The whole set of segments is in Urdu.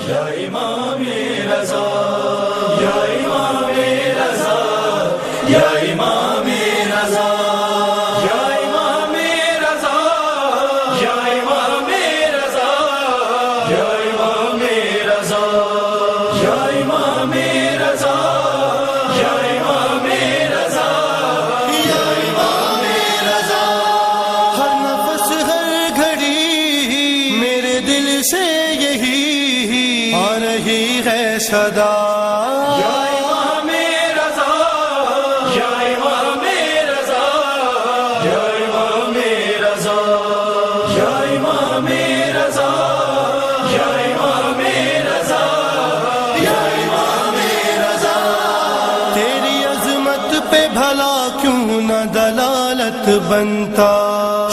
یا امام رضا، یا امام رضا، یا امام رضا، یا امام رضا، یا امام رضا، یا امام رضا، یا امام رضا، یا امام رضا، یا امام رضا۔ ہر نفس ہر گھڑی میرے دل سے یہی آ رہی ہے صدا، یا امام رضا، یا امام رضا، یا امام رضا، یا امام رضا، یا امام رضا، یا امام رضا۔ تیری عظمت پہ بھلا کیوں نہ دلالت بنتا،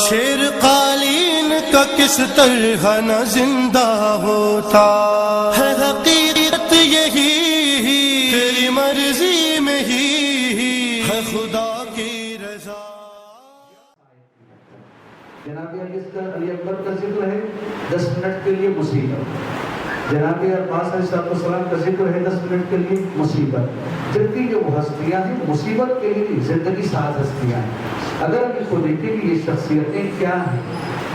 شیر قالین کا کس طرح نہ زندہ ہوتا، ہے حقیقت یہی تیری مرضی میں ہی ہے خدا کی رضا۔ جناب علی اکبر کا ذکر ہے 10 منٹ کے لیے مصیبت، جناب عباس علیہ السلام کا ذکر ہے 10 منٹ کے لیے مصیبت، جبکہ جو ہستیاں ہیں مصیبت کے لیے زندگی ساز ہستیاں ہیں۔ اگر ہم اس کو دیکھیں کہ یہ شخصیتیں کیا ہیں،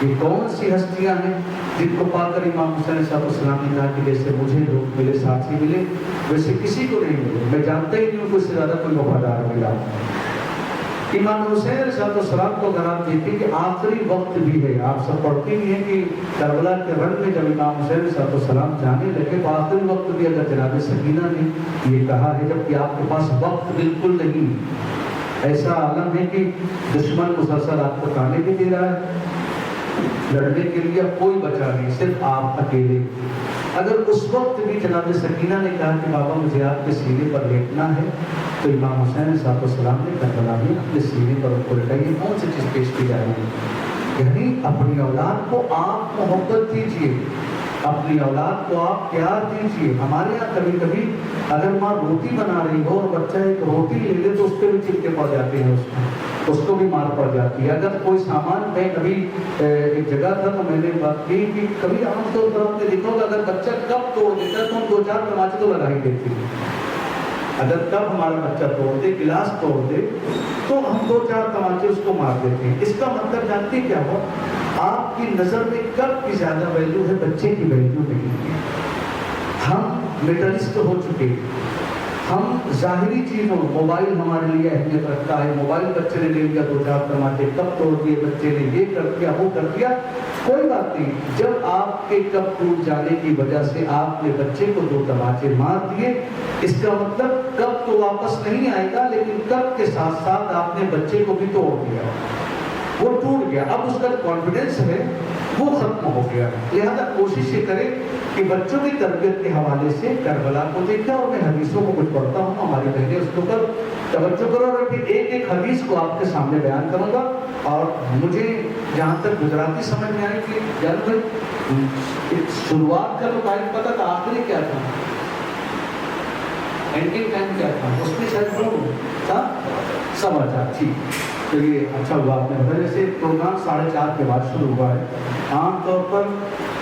یہ کون سی ہستیاں ہیں جن کو پا کر امام حسین صاحب السلام نے کہا کہ جیسے مجھے لوگ ملے، ساتھی ملے، ویسے کسی کو نہیں ملے، میں جانتا ہی نہیں ہوں کہ اس سے زیادہ کوئی وفادار ملا۔ امام حسین علیہ السلام کو اگر آپ دیکھیں کہ آخری وقت بھی ہے، آپ سب پڑھتے بھی ہیں کہ کربلا کے رن میں جب امام حسین علیہ السلام جانے لگے تو آخری وقت بھی اگر جناب سکینہ نے یہ کہا ہے جب کہ آپ کے پاس وقت بالکل نہیں، ایسا عالم ہے کہ دشمن مسلسل آپ کو کھانے بھی دے رہا ہے، لڑنے کے لیے کوئی بچا نہیں، صرف آپ اکیلے۔ اگر اس وقت بھی جناب سکینہ نے کہا کہ بابا مجھے آپ کے سینے پر لیٹنا ہے، تو امام حسین صاحب السلام نے کربلا میں اپنے سینے پر ان کو لٹائی۔ کون سی چیز پیش کی جا رہی ہے؟ یعنی اپنی اولاد کو آپ محبت دیجیے، اپنی اولاد کو آپ پیار دیجیے۔ ہمارے یہاں کبھی کبھی اگر ماں روٹی بنا رہی ہو اور بچہ ایک روٹی لے لے تو اس پہ بھی چپکے پڑ جاتے ہیں، اس کو بھی مار پڑ جاتی ہے۔ اگر کوئی سامان، میں کبھی ایک جگہ تھا تو میں نے بات کی کہ کبھی عام طور پر آپ نے دیکھا ہوگا اگر بچہ کپ توڑ دیتا ہے تو ہم 2-4 تماچے تو لگا ہی دیتے ہیں۔ اگر کب ہمارا بچہ توڑ دے، گلاس توڑ دے، تو ہم 2-4 تماچے اس کو مار دیتے ہیں۔ اس کا مطلب جانتے کیا ہو؟ آپ کی نظر میں کب کی زیادہ ویلیو ہے، بچے کی ویلیو نہیں ہے۔ ہم میٹرسٹ ہو چکے، ہم ظاہری چیزوں، موبائل ہمارے لیے اہمیت رکھتا ہے، موبائل بچے نے لے لیا 2-4 تماچے، کب توڑ دیے بچے نے، یہ کر دیا وہ کر دیا، کوئی بات نہیں۔ جب آپ کے کب ٹوٹ جانے کی وجہ سے آپ نے بچے کو 2 تماچے مار دیے، اس کا مطلب کب تو واپس نہیں آئے گا، لیکن کب کے ساتھ ساتھ آپ نے بچے کو بھی توڑ دیا، وہ ٹوٹ گیا۔ اب اس کا کانفیڈنس ہے وہ ختم ہو گیا۔ لہذا کوشش یہ کریں کہ بچوں کی تربیت کے حوالے سے کربلا کو دیکھیں، اور میں حدیثوں کو کچھ پڑھتا ہوں، ہماری بہنیں اس پر توجہ کرو، اور پھر ایک ایک حدیث کو آپ کے سامنے بیان کروں گا۔ اور مجھے جہاں تک گجراتی سمجھ میں آئی کہ یار بھائی شروعات کا تو ٹائم پتہ تھا، آخری کیا تھا، اینڈنگ ٹائم کیا تھا، اس میں شاید تھا سمجھا، ٹھیک۔ تو یہ اچھا ہوا آپ نے بتایا۔ جیسے پروگرام 4:30 کے بعد شروع ہوا ہے، عام طور پر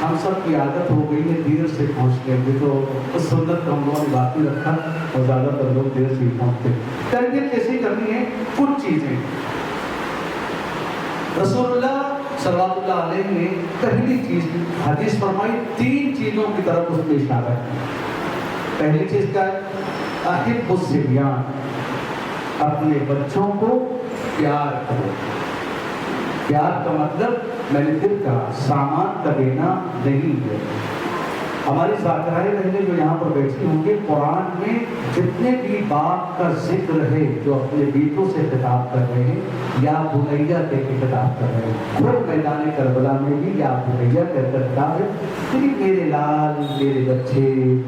ہم سب کی عادت ہو گئی ہے دیر سے پہنچنے کی، تو اس سنت کو ہم لوگوں نے باقی رکھا اور زیادہ تر لوگ دیر سے ہی پہنچتے۔ تربیت کیسے کرنی ہے؟ کچھ چیزیں رسول اللہ صلی اللہ علیہ نے پہلی چیز حدیث فرمائی، 3 چیزوں کی طرف اس میں اشارہ ہے۔ پہلی چیز کیا ہے؟ احب الصبیان، اپنے بچوں کو پیار کرو۔ پیار کا مطلب میں نے پھر کہا سامان کا دینا نہیں ہے۔ ہماری ذاکرائے بہنیں جو یہاں پر بیٹھی ہوں گے، قرآن میں جتنے بھی باپ کا ذکر ہے جو اپنے بیٹوں سے خطاب کر رہے ہیں، یا بنیا کہہ کے خطاب کر رہے ہیں، خود میدان کربلا میں بھی یا بنیا کہہ کر خطاب ہے کہ میرے لال، میرے بچے،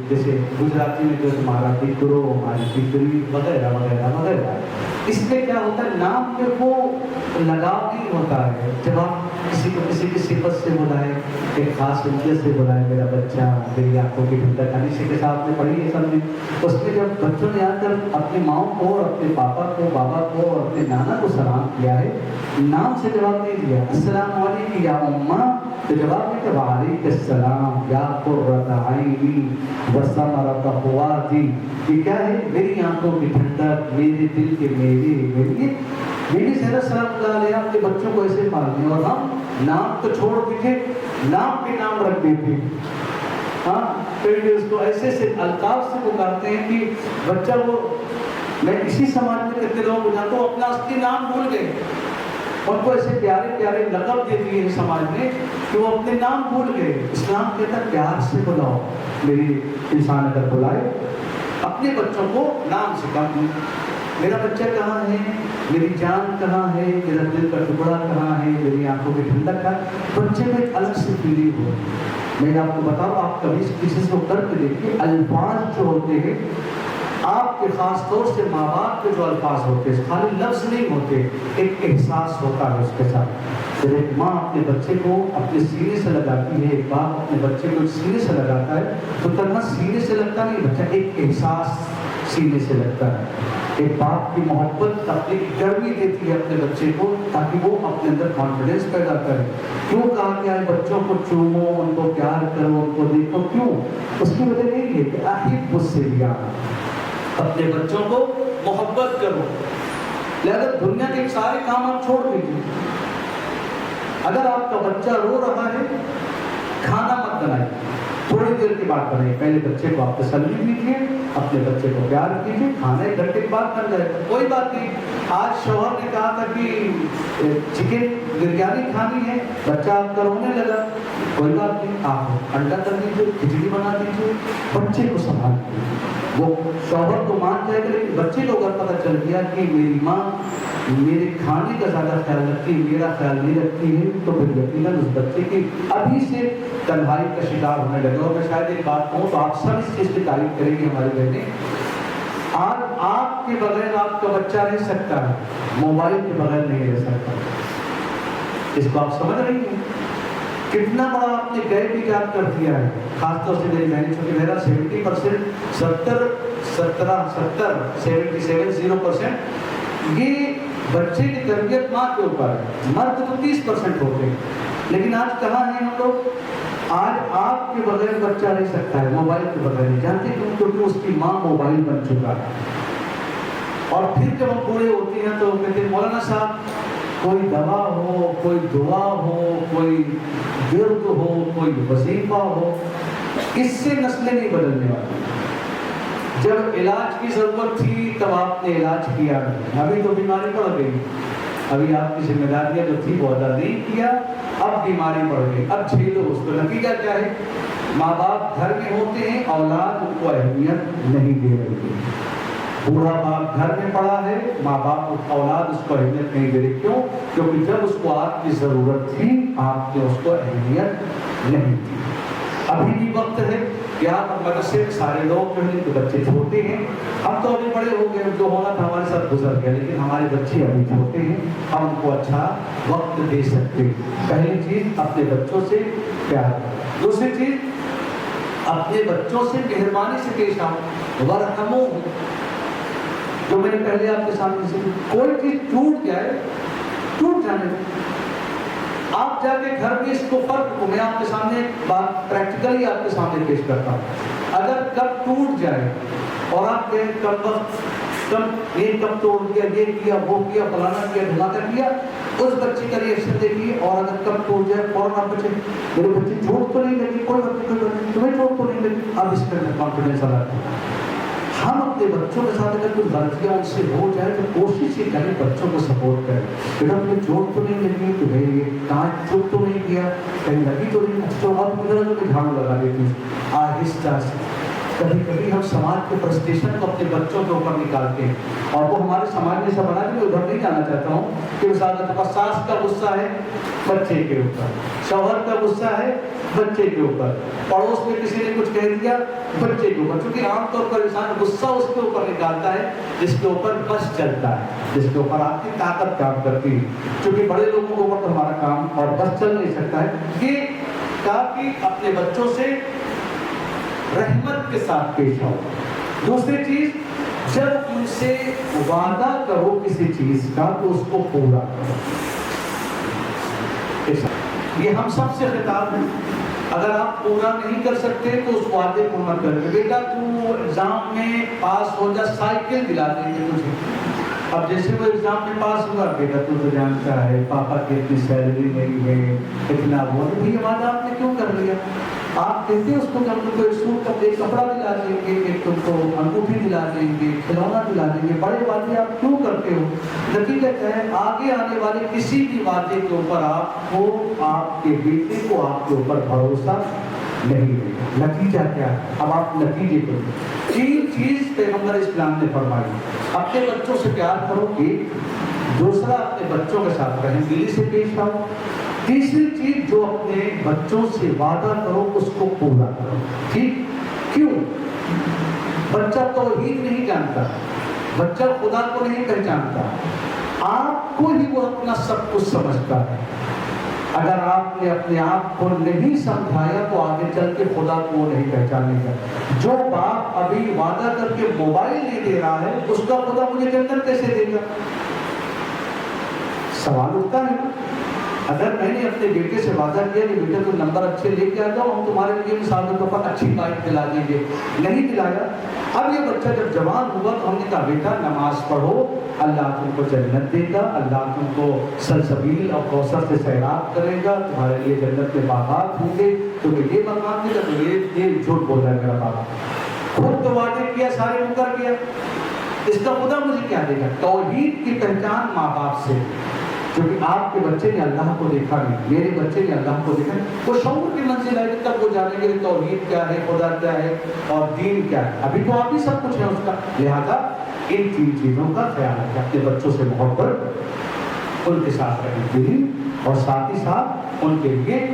جیسے گجراتی میں جو تمہارا فکرو، ہماری فکری وغیرہ وغیرہ وغیرہ۔ اس میں کیا ہوتا ہے؟ نام میں وہ لگاؤ نہیں ہوتا ہے۔ جب آپ کسی کو کسی کی صفت سے بلائیں، ایک خاص انجیت سے بلائیں، میرا بچہ، میری آنکھوں کی ٹھنڈک، اسی کے ساتھ میں پڑھی ہے سب نے، اس میں جب بچوں نے آ کر اپنی ماں کو اور اپنے پاپا کو، بابا کو اور اپنے نانا کو سلام کیا ہے، نام سے جواب نہیں دیا، السلام علیکم یا اماں تو جواب میں کہ وعلیک السلام یا قرۃ عینی وثمرۃ فؤادی، یہ کیا ہے؟ میری آنکھوں کی ٹھنڈک، میرے دل کے میوے، میری زہرا سلام اللہ علیہ اپنے بچوں کو ایسے پالنے، اور ہم نام تو چھوڑ دیتے، نام پہ نام رکھ دیتے، ہاں پھر اس کو ایسے سے الطاف سے پکارتے ہیں کہ بچہ وہ، میں اسی سماج میں کتنے لوگ ہو جاتا ہوں اپنا اصلی نام بھول گئے، ان کو ایسے پیارے پیارے لقب دے دیے سماج میں کہ وہ اپنے نام بھول گئے۔ اسلام کہتا ہے پیار سے بلاؤ، میری انسان اگر بلائے اپنے بچوں کو نام سکھاؤ، میرا بچہ کہاں ہے، میری جان کہاں ہے، میرا دل کا ٹکڑا کہاں ہے، میری آنکھوں کی ٹھنڈک کا، بچے میں ایک الگ سی فیلنگ ہو۔ میں آپ کو بتاؤں، آپ کبھی کسی کو کر کے دیکھیے، الفاظ جو ہوتے ہیں آپ کے، خاص طور سے ماں باپ کے جو الفاظ ہوتے ہیں خالی لفظ نہیں ہوتے، ایک احساس ہوتا ہے اس کے ساتھ۔ جب ایک ماں اپنے بچے کو اپنے سینے سے لگاتی ہے، ایک باپ اپنے بچے کو سینے سے لگاتا ہے، تو تنہا سینے سے لگتا نہیں بچہ، ایک احساس سینے سے لگتا ہے۔ ایک باپ کی محبت اپنی گرمی دیتی ہے اپنے بچے کو تاکہ وہ اپنے اندر کانفیڈنس پیدا کرے۔ کیوں کہا گیا ہے بچوں کو چومو، ان کو پیار کرو، ان کو دیکھو؟ کیوں؟ اس کی وجہ یہی ہے کہ احب الصبیان، اپنے بچوں کو محبت کرو۔ لہذا دنیا کے سارے کام آپ چھوڑ دیجیے، اگر آپ کا بچہ رو رہا ہے کھانا مت بنائیے، تھوڑی دیر کے بعد بنائیے، پہلے بچے کو آپ تسلی دیجیے، اپنے بچے کو پیار کیجیے، کھانا ایک گھنٹے کے بعد بن جائے گا، کوئی بات نہیں۔ آج شوہر نے کہا تھا کہ چکن بریانی کھانی ہے، بچہ آپ کا رونے لگا، کوئی بات نہیں، آپ انڈا کر دیجیے، کھچڑی بنا دیجیے، بچے کو سنبھالیے۔ وہ شوہر تو مان جائے گا، لیکن بچے کو اگر پتہ چل گیا کہ میری ماں میرے کھانے کا زیادہ خیال رکھتی ہے، میرا خیال نہیں رکھتی ہے، تو پھر یقیناً اس بچے کی ابھی سے تنہائی کا شکار ہونے لگے۔ اور میں شاید ایک بات کہوں تو آپ سب اس چیز کی تعریف کریں گے ہماری بہنیں، آج آپ کے بغیر آپ کا بچہ رہ سکتا ہے، موبائل کے بغیر نہیں رہ سکتا۔ اس کو آپ سمجھ رہی ہیں کتنا بڑا آپ نے گیپ ایجاد کر دیا ہے؟ خاص طور سے میری بہن، چونکہ میرا 77% یہ بچے کی تربیت ماں کے اوپر ہے، مرد تو 30% ہوتے ہیں، لیکن آج کہاں ہیں ہم لوگ؟ آج آپ کے بغیر بچہ رہ سکتا ہے، موبائل کے بغیر نہیں، جانتے کیوں؟ کیونکہ اس کی ماں موبائل بن چکا ہے۔ اور پھر جب ہم بوڑھے ہوتے ہیں تو کہتے ہیں مولانا صاحب کوئی دوا ہو، کوئی دعا ہو، کوئی ورد ہو، کوئی وظیفہ ہو، اس سے نسلیں نہیں بدلنے والی۔ جب علاج کی ضرورت تھی تب آپ نے علاج کیا نہیں، ابھی تو بیماری بڑھ گئی، ابھی آپ کی ذمہ داریاں جو تھی وہ ادا نہیں کیا، اب بیماری بڑھ گئی، اب جھیلو اس کو۔ نتیجہ کیا ہے؟ ماں باپ گھر میں ہوتے ہیں، اولاد ان کو اہمیت نہیں دے رہی ہے۔ بوڑھا باپ گھر میں پڑا ہے، ماں باپ اولاد اس کو اہمیت نہیں دے رہی، کیوں؟ کیونکہ جب اس کو آپ کی ضرورت تھی آپ نے اس کو اہمیت نہیں دی۔ ابھی بھی وقت ہے کہ آپ مدرسے میں سارے لوگ جو ہیں تو بچے چھوٹے ہیں، ہم تو ابھی بڑے ہو گئے، جو ہونا تھا ہمارے ساتھ گزر گیا، لیکن ہمارے بچے ابھی چھوٹے ہیں، ہم ان کو اچھا وقت دے سکتے ہیں۔ پہلی چیز اپنے بچوں سے پیار کرو، دوسری چیز اپنے بچوں سے مہربانی سے پیش آؤ، ورحموہم، جو میں نے پہلے آپ کے سامنے سے کوئی چیز ٹوٹ جائے، ٹوٹ جانے دیں، آپ جا کے گھر میں اس کو فرق کو میں آپ کے سامنے بات پریکٹیکلی آپ کے سامنے پیش کرتا ہوں۔ اگر کب ٹوٹ جائے اور آپ کہیں کب وقت کب یہ کب توڑ دیا، یہ کیا، وہ کیا، فلانا کیا، دھماکہ کیا، اس بچے کا ریئیکشن دیکھیے، اور اگر کب ٹوٹ جائے فوراً آپ بچے میرے بچے چوٹ تو نہیں لگی، کوئی بات نہیں، تمہیں چوٹ تو نہیں لگی، اب اس کے اندر کانفیڈنس آ جاتا ہے۔ ہم اپنے بچوں کے ساتھ اگر کوئی غلطیاں ان سے ہو جائے تو کوشش یہ کریں بچوں کو سپورٹ کریں، بیٹا تمہیں چوٹ تو نہیں لگی، تمہیں یہ کانچ چوٹ تو نہیں کیا، کہیں لگی تو نہیں، اچھا بات مجھے تو جھاڑو لگا دیتی ہوں آہستہ سے۔ کبھی کبھی ہم سماج کے فرسٹریشن کو اپنے بچوں کے اوپر نکالتے ہیں، اور وہ ہمارے سماج میں ایسا بنا کہ میں ادھر نہیں جانا چاہتا ہوں کہ مثال کے پاس ساس کا غصہ ہے بچے کے اوپر، شوہر کا غصہ ہے بچے کے اوپر، پڑوس میں کسی نے کچھ کہہ دیا بچے کے اوپر، کیونکہ عام طور پر انسان غصہ اس کے اوپر نکالتا ہے جس کے اوپر بس چلتا ہے، جس کے اوپر آپ کی طاقت کام کرتی ہے، کیونکہ بڑے لوگوں کے اوپر تو ہمارا کام اور بس چل نہیں سکتا ہے۔ یہ کافی اپنے بچوں سے رحمت کے ساتھ پیش آؤ۔ دوسری چیز، جب ان سے وعدہ کرو کسی چیز کا تو اس کو پورا کرو۔ یہ ہم سب سے خطاب ہے. اگر آپ پورا نہیں کر سکتے تو اس وعدے کو مت کریں. بیٹا تو ایگزام میں پاس ہو جا, سائیکل دلا دیں گے تجھے. اب جیسے وہ ایگزام میں پاس ہوا, بیٹا تو جانتا ہے پاپا کی اتنی سیلری نہیں ہے, اتنا وہ بھائی وعدہ آپ نے کیوں کر لیا. آپ کہتے ہیں اس کو کہ ہم تم کو ایک سوٹ ایک کپڑا دلا دیں گے, ایک تم کو انگوٹھی دلا دیں گے, کھلونا دلا دیں گے, بڑے وعدے آپ کیوں کرتے ہو. نتیجہ کیا ہے, آگے آنے والے کسی بھی وعدے کے اوپر آپ کو, آپ کے بیٹے کو آپ کے اوپر بھروسہ نہیں ہے. نتیجہ کیا ہے, اب آپ نتیجے کو 3 چیز پیغمبر اسلام نے فرمائی. اپنے بچوں سے پیار کرو, ایک. دوسرا, اپنے بچوں کے ساتھ رحم دلی سے پیش آؤ. تیسری چیز, جو اپنے بچوں سے وعدہ کرو اس کو پورا کرو. ٹھیک کیوں؟ بچہ توحید نہیں جانتا, بچہ خدا کو نہیں پہچانتا, آپ کو ہی وہ اپنا سب کچھ سمجھتا ہے. اگر آپ نے اپنے آپ کو نہیں سمجھایا تو آگے چل کے خدا کو وہ نہیں پہچانے گا. جو باپ ابھی وعدہ کر کے موبائل نہیں دے رہا ہے, اس کا خدا مجھے جنت کیسے دے گا؟ سوال اٹھتا ہے نا. اگر میں نے اپنے بیٹے سے وعدہ کیا کہ بیٹا تو نمبر اچھے لے کے آ جاؤ, ہم تمہارے لیے مثال کے طور پر اچھی بائک دلا دیں گے, نہیں دلایا. اب یہ بچہ جب جوان ہوا تو ہم نے کہا بیٹا نماز پڑھو, اللہ تم کو جنت دے گا, اللہ تم کو سلسبیل اور کوثر سے سیراب کرے گا, تمہارے لیے جنت کے باغات ہوں گے, تمہیں یہ مقام دے گا. تو یہ جھوٹ بول رہا ہے میرا باپ, خود تو وعدے کیا سارے مکر گیا, اس کا خدا مجھے کیا دے گا. توحید کی پہچان ماں باپ سے, کیونکہ آپ کے بچے نے اللہ کو دیکھا نہیں, میرے بچے نے اللہ کو دیکھا نہیں. وہ شعور کی منزل ہے تب وہ جانیں گے توحید کیا ہے, خدا کیا ہے اور دین کیا ہے. ابھی تو آپ ہی سب کچھ ہے اس کا. لہذا ان 3 چیزوں کا خیال رکھیں. اپنے بچوں سے محبت, ان کے ساتھ رہنے کے لیے, اور ساتھ ہی ساتھ ان کے لیے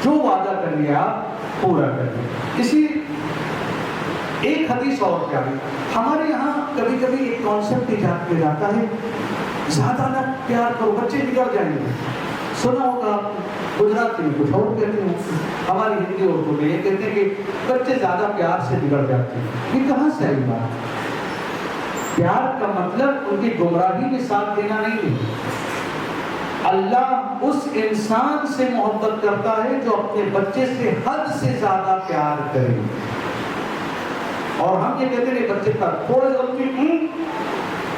جو وعدہ کر لیا آپ پورا کر لیں. اسی ایک حدیث اور کیا ہے, ہمارے یہاں کبھی کبھی ایک کانسیپٹ ایجاد کیا جاتا ہے, زیادہ نہ پیار کرو بچے بگڑ جائیں گے. سنا ہوگا گجرات میں کچھ اور کہتے ہیں, ہماری ہندی اردو میں یہ کہتے ہیں کہ بچے زیادہ پیار سے بگڑ جاتے ہیں. یہ کہاں سے آئی بات؟ پیار کا مطلب ان کی گمراہی میں ساتھ دینا نہیں ہے. اللہ اس انسان سے محبت کرتا ہے جو اپنے بچے سے حد سے زیادہ پیار کرے. اور ہم یہ کہتے ہیں بچے کا تھوڑا سا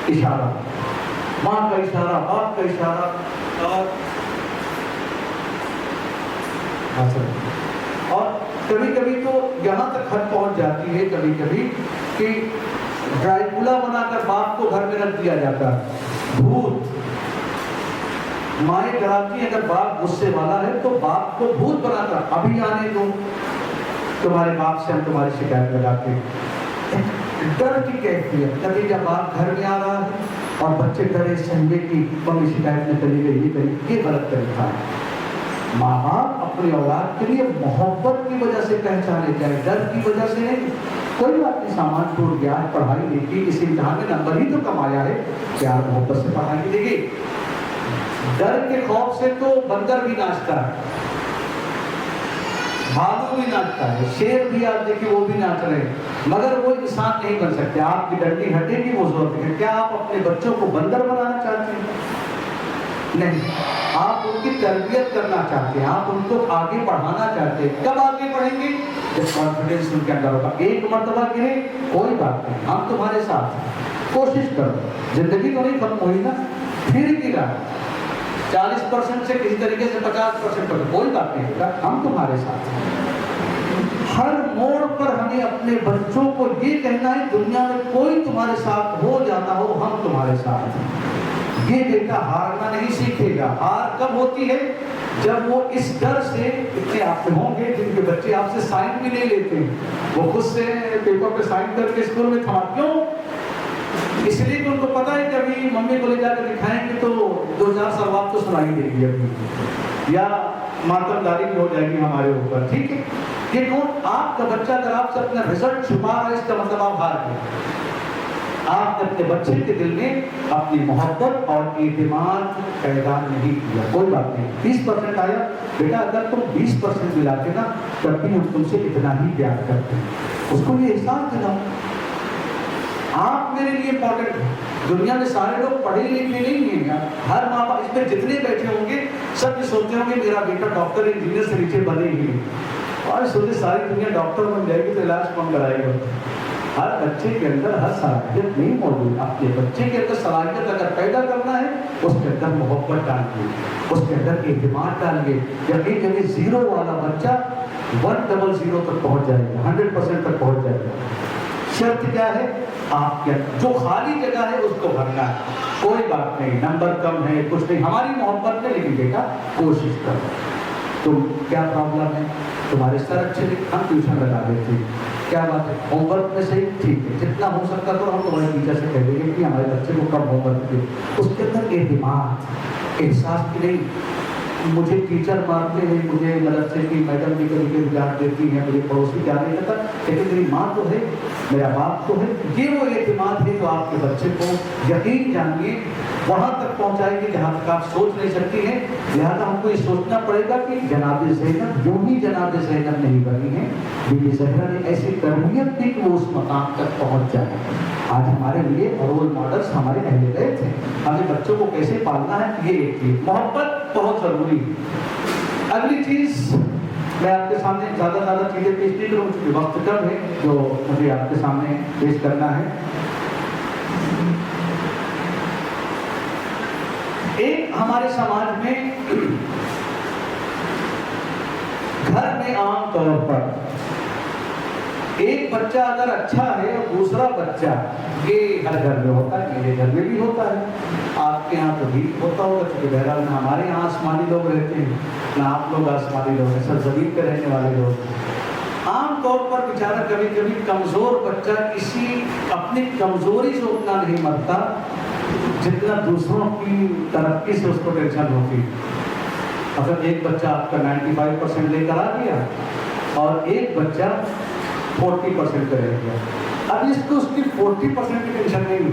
اشارہ, ماں کا اشارہ, باپ کا اشارہ, اور کبھی کبھی تو یہاں تک حد پہنچ جاتی ہے کبھی کبھی کہ ڈرائیکولا بنا کر باپ کو گھر میں رکھ دیا جاتا ہے. بھوت, مائیں ڈراتی ہیں اگر باپ غصے والا ہے تو باپ کو بھوت بنا کر ابھی آنے دو, تمہارے باپ سے ہم تمہاری شکایت لگاتے ہیں. ڈر کی کیفیت, نتیجہ باپ گھر میں آ رہا ہے اور بچے ڈرے سہمے کی ممی شکایت میں چلی گئی, یہ کری, یہ غلط طریقہ ہے. ماں باپ اپنی اولاد کے لیے محبت کی وجہ سے پہچانے جائے, ڈر کی وجہ سے نہیں. کوئی بات نہیں, سامان ٹوٹ گیا ہے, پڑھائی نہیں کی, کسی امتحان میں نمبر ہی تو کمایا ہے, پیار محبت سے پڑھائی دے گی. ڈر کے خوف سے تو بندر بھی ناچتا ہے, بھالو بھی ناچتا ہے, شیر بھی آپ دیکھیں وہ بھی ناچ رہے ہیں, مگر وہ انسان نہیں بن سکتے. آپ کی ڈنڈی ہٹے گی وہ ضرورت ہے. کیا آپ اپنے بچوں کو بندر بنانا چاہتے ہیں؟ نہیں, آپ ان کی تربیت کرنا چاہتے ہیں, آپ ان کو آگے پڑھانا چاہتے ہیں. کب آگے پڑھیں گے؟ جب کانفیڈنس ان کے اندر ہوگا. ایک مرتبہ گرے کوئی بات نہیں, ہم تمہارے ساتھ ہیں, کوشش کرو. زندگی تو نہیں ختم ہوئی نا, پھر گرا 40% سے کسی طریقے سے 50% پر, کوئی بات نہیں, ہم تمہارے ساتھ ہیں. ہر موڑ پر ہمیں اپنے بچوں کو یہ کہنا ہے دنیا میں کوئی تمہارے ساتھ ہو جاتا ہو, ہم تمہارے ساتھ ہیں. یہ بیٹا ہارنا نہیں سیکھے گا. ہار کب ہوتی ہے؟ جب وہ اس ڈر سے اتنے آپ سے ہوں گے جن کے بچے آپ سے سائن بھی نہیں لیتے ہیں, وہ خود سے پیپر پہ سائن کر کے اسکول میں تھما. کیوں؟ اس لیے کہ ان کو پتا ہے کہ ابھی ممی کو لے جا کر دکھائیں گے تو 2000 ثواب تو سنائی دے گی ابھی, یا ماتم داری بھی ہو جائے گی ہمارے اوپر. ٹھیک ہے, یہ کون؟ آپ کا بچہ اگر آپ سے اپنا رزلٹ چھپا رہا ہے اس کا مطلب آپ ہار گئے. آپ نے اپنے بچے کے دل میں اپنی محبت اور اعتماد پیدا نہیں کیا. کوئی بات نہیں, 30% آیا بیٹا, اگر تم 20% ملاتے نا تب بھی ہم تم سے اتنا ہی پیار کرتے ہیں. اس کو یہ احساس دلاؤ. آپ میرے لیے امپورٹنٹ ہیں. دنیا میں سارے لوگ پڑھے لکھے نہیں ہیں یار. ہر ماں باپ اس میں جتنے بیٹھے ہوں گے سب یہ سوچتے ہوں گے میرا بیٹا ڈاکٹر انجینئر سے نیچے بنے ہی نہیں. اور سوچے ساری دنیا ڈاکٹر بن جائے گی تو علاج کون کرائے گا. ہر بچے کے اندر ہر صلاحیت نہیں موجود. اپنے بچے کے اندر صلاحیت اگر پیدا کرنا ہے اس کے اندر محبت ڈالیے, اس کے اندر اعتماد ڈالیے. یقین جب 0 والا بچہ 100 تک پہنچ جائے گا, 100% تک پہنچ جائے گا. شرط کیا ہے, آپ کے جو خالی جگہ ہے اس کو بھرنا ہے. کوئی بات نہیں, نمبر کم ہے کچھ نہیں, ہماری محبت میں, لیکن بیٹا کوشش کرو. تم کیا پرابلم ہے, تمہارے سر اچھے نہیں, ہم ٹیوشن لگا دیتے ہیں. کیا بات ہے, ہوم ورک میں صحیح, ٹھیک ہے, جتنا ہو سکتا تو ہم تمہارے ٹیچر سے کہہ دیں گے کہ ہمارے بچے کو کم ہوم ورک دے. اس کے اندر اعتماد, احساس کی نہیں مجھے ٹیچر مارتے ہیں, مجھے مدرسے کی میڈم بھی کبھی کبھی ڈانٹ دیتی ہیں, مجھے پڑوسی کیا نہیں کرتا, لیکن میری ماں تو ہے, میرا باپ تو ہے. یہ وہ اعتماد ہے جو آپ کے بچے کو یقین جانیے وہاں تک پہنچائے گی جہاں تک آپ سوچ نہیں سکتی ہیں. لہٰذا ہم کو یہ سوچنا پڑے گا کہ جناب زینب یوں ہی جناب زینب نہیں بنی ہے, بی بی زہرا نے ایسی تربیت دی کہ وہ اس مقام تک پہنچ جائے. آج ہمارے لیے رول ماڈلز ہمارے اہل بیت ہیں. ہمیں بچوں کو کیسے پالنا ہے, یہ ایک چیز. محبت بہت ضروری ہے. اگلی چیز میں آپ کے سامنے زیادہ چیزیں پیش نہیں کروں چونکہ وقت کم ہے جو مجھے آپ کے سامنے پیش کرنا ہے. ایک ہمارے سماج میں گھر میں عام طور پر ایک بچہ اگر اچھا ہے اور دوسرا بچہ, یہ ہر گھر میں ہوتا ہے, میرے گھر میں بھی ہوتا ہے, آپ کے یہاں تو بھی ہوتا ہوگا چونکہ بہرحال نہ ہمارے یہاں آسمانی لوگ رہتے ہیں نہ آپ لوگ آسمانی لوگ ہیں, سب زمین پہ رہنے والے لوگ. عام طور پر بیچارہ کبھی کبھی کمزور بچہ کسی اپنی کمزوری سے اتنا نہیں مرتا جتنا دوسروں کی ترقی سے اس کو ٹینشن ہوتی. اگر ایک بچہ آپ کا 95% لے کر آ گیا اور ایک بچہ 40% پہ رہ گیا, اب اس کو اس کی 40% کی ٹینشن نہیں,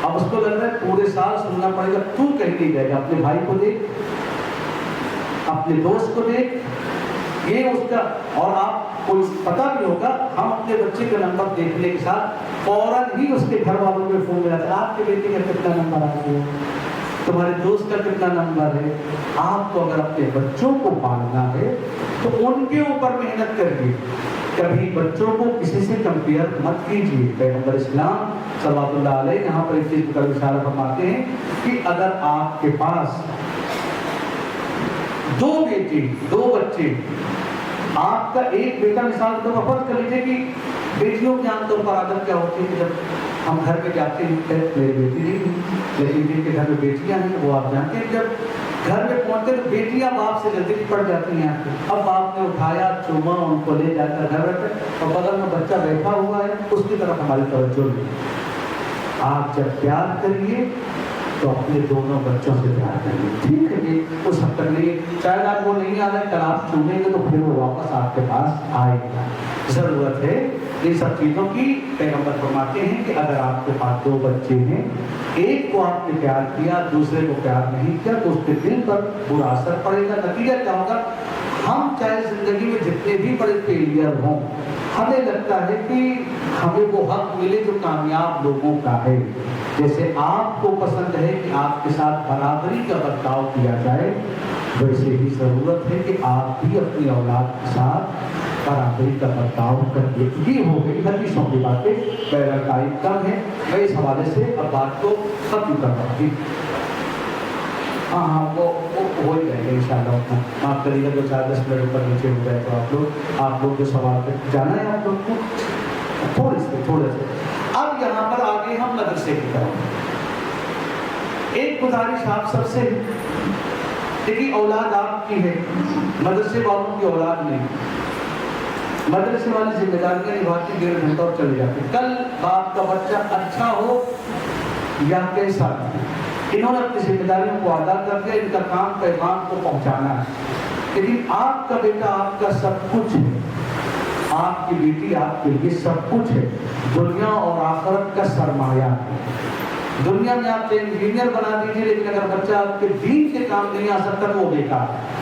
اب اس کو لگ رہا ہے پورے سال سننا پڑے گا, تو کہیں نہیں جائے گا. اپنے بھائی کو دیکھ, اپنے دوست کو دیکھ, یہ اس کا. اور آپ کو پتا بھی ہوگا, ہم اپنے بچے کا نمبر دیکھنے کے ساتھ فوراً ہی اس کے گھر والوں کو فون ملاتے ہیں, آپ کے بیٹے کا کتنا نمبر آ گیا, تمہارے دوست کا کتنا نمبر ہے. آپ کو اگر اپنے بچوں کو پالنا ہے تو ان کے اوپر محنت کریے. کبھی بچوں کو کسی سے کمپیئر مت کیجیے. پیغمبر اسلام صلی اللہ علیہ یہاں پر اس چیز کا اشارہ فرماتے ہیں کہ اگر آپ کے پاس 2 بیٹے 2 بچے, آپ کا ایک بیٹا مثال تو فرض کر لیجیے کہ بیٹیوں کی عام طور پر عادت کیا ہوتی ہے کہ جب ہم گھر میں جاتے ہیں, میری بیٹی نہیں لیکن جن کے گھر میں بیٹیاں ہیں وہ آپ جانتے ہیں, جب گھر میں پہنچتے تو بیٹیاں باپ سے جلدی پڑ جاتی ہیں. اب باپ نے اٹھایا, چوما, ان کو لے جا کر گھر رکھے اور بغل میں بچہ بیٹھا ہوا ہے, اس کی طرف ہماری توجہ نہیں. آپ جب پیار کریے تو اپنے دونوں بچوں سے پیار کریے, ٹھیک ہے جی, اس حد تک نہیں. شاید آپ وہ نہیں آ رہے, کل آپ چومیں گے تو پھر وہ واپس آپ کے پاس آئے گا. ضرورت ہے ان سب چیزوں کی. پیغمبر فرماتے ہیں کہ اگر آپ کے پاس 2 بچے ہیں, ایک کو آپ نے پیار کیا, دوسرے کو پیار نہیں کیا, تو اس کے دل پر برا اثر پڑے گا. نتیجہ کیا ہوگا, ہم چاہے زندگی میں جتنے بھی بڑے فیلئر ہوں, ہمیں لگتا ہے کہ ہمیں وہ حق ملے جو کامیاب لوگوں کا ہے. جیسے آپ کو پسند ہے کہ آپ کے ساتھ برابری کا برتاؤ کیا جائے, ویسے ہی ضرورت ہے کہ آپ بھی اپنی اولاد کے ساتھ برابری کا برتاؤ کریے. یہ ہو گئی حدیثوں کی باتیں, پہلا ٹائم کم ہے, میں اس حوالے سے اب بات کو ختم کر رہا ہوں. ہاں وہ ہو ہی جائے گا انشاءاللہ. معاف کریے گا 4-10 منٹ اوپر نیچے ہو جائے تو آپ لوگ جو سوال پہ جانا ہے آپ لوگ کو تھوڑے سے. اب یہاں پر آگے ہم مدرسے کی طرف. ایک گزارش آپ سب سے, دیکھیے اولاد آپ کی ہے, مدرسے والوں کی اولاد نہیں. مدرسے والی ذمہ داریاں نبھاتے 1.5 گھنٹہ اور چلے جاتے. کل باپ کا بچہ اچھا ہو یا کیسا, انہوں نے اپنی ذمہ داریوں کو ادا کر دیا, ان کا کام پیغام کو پہنچانا ہے. لیکن آپ کا بیٹا آپ کا سب کچھ ہے, آپ کی بیٹی آپ کے لیے سب کچھ ہے, دنیا اور آخرت کا سرمایہ ہے. دنیا میں آپ انجینئر بنا دیجیے, لیکن اگر بچہ آپ کے دین کے کام نہیں آ سکتا تو وہ بیکار ہے.